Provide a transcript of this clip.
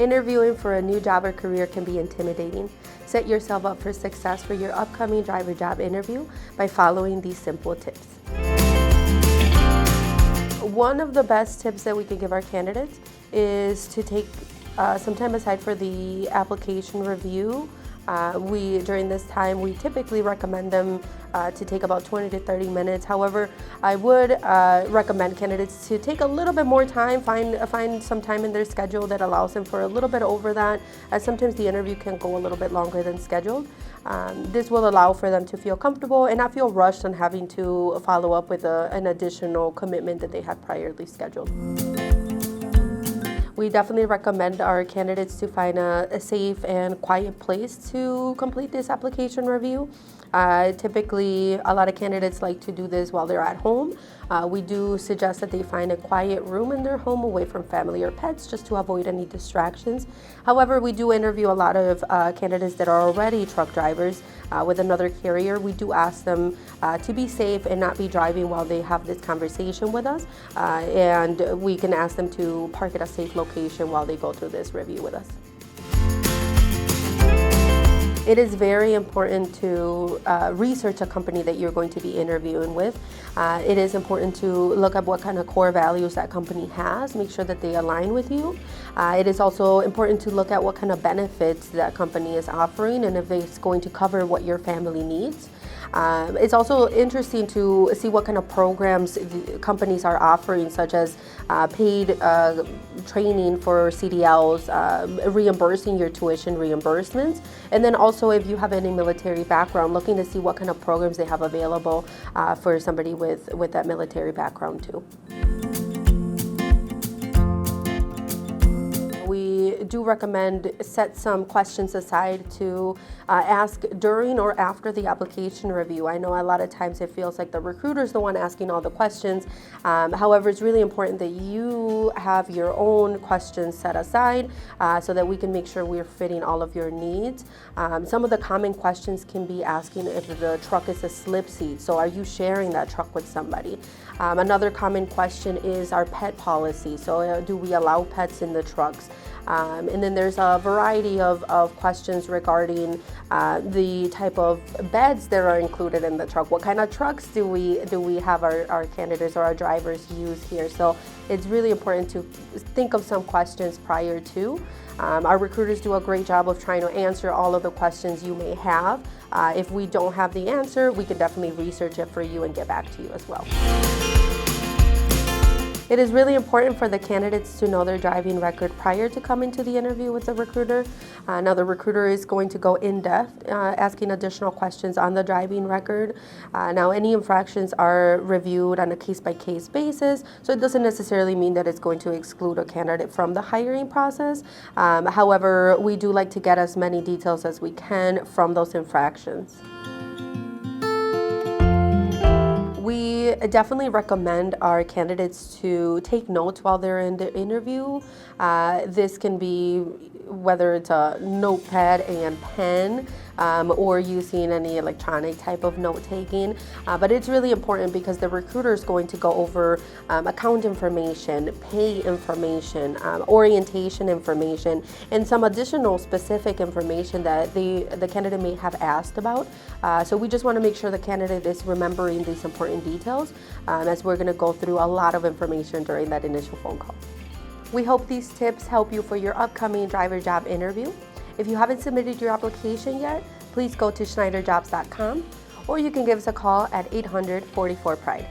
Interviewing for a new job or career can be intimidating. Set yourself up for success for your upcoming driver job interview by following these simple tips. One of the best tips that we can give our candidates is to take some time aside for the application review. During this time, we typically recommend them to take about 20 to 30 minutes. However, I would recommend candidates to take a little bit more time, find some time in their schedule that allows them for a little bit over that, as sometimes the interview can go a little bit longer than scheduled. This will allow for them to feel comfortable and not feel rushed on having to follow up with an additional commitment that they had priorly scheduled. We definitely recommend our candidates to find a safe and quiet place to complete this application review. Typically, a lot of candidates like to do this while they're at home. We do suggest that they find a quiet room in their home away from family or pets just to avoid any distractions. However, we do interview a lot of candidates that are already truck drivers with another carrier. We do ask them to be safe and not be driving while they have this conversation with us. And we can ask them to park at a safe location while they go through this review with us. It is very important to research a company that you're going to be interviewing with. It is important to look up what kind of core values that company has, make sure that they align with you. It is also important to look at what kind of benefits that company is offering and if it's going to cover what your family needs. It's also interesting to see what kind of programs companies are offering, such as paid training for CDLs, reimbursing your tuition reimbursements, and then also if you have any military background, looking to see what kind of programs they have available for somebody with that military background too. We do recommend set some questions aside to ask during or after the application review. I know a lot of times it feels like the recruiter is the one asking all the questions. However, it's really important that you have your own questions set aside so that we can make sure we're fitting all of your needs. Some of the common questions can be asking if the truck is a slip seat. So are you sharing that truck with somebody? Another common question is our pet policy. So do we allow pets in the trucks? And then there's a variety of questions regarding the type of beds that are included in the truck. What kind of trucks do we have our candidates or our drivers use here? So it's really important to think of some questions prior to. Our recruiters do a great job of trying to answer all of the questions you may have. If we don't have the answer, we can definitely research it for you and get back to you as well. It is really important for the candidates to know their driving record prior to coming to the interview with the recruiter. Now the recruiter is going to go in depth, asking additional questions on the driving record. Now any infractions are reviewed on a case-by-case basis, so it doesn't necessarily mean that it's going to exclude a candidate from the hiring process. However, we do like to get as many details as we can from those infractions. We definitely recommend our candidates to take notes while they're in the interview. This can be whether it's a notepad and pen or using any electronic type of note-taking. But it's really important because the recruiter is going to go over account information, pay information, orientation information, and some additional specific information that the candidate may have asked about. So we just want to make sure the candidate is remembering these important details as we're going to go through a lot of information during that initial phone call. We hope these tips help you for your upcoming driver job interview. If you haven't submitted your application yet, please go to schneiderjobs.com or you can give us a call at 800-44-PRIDE.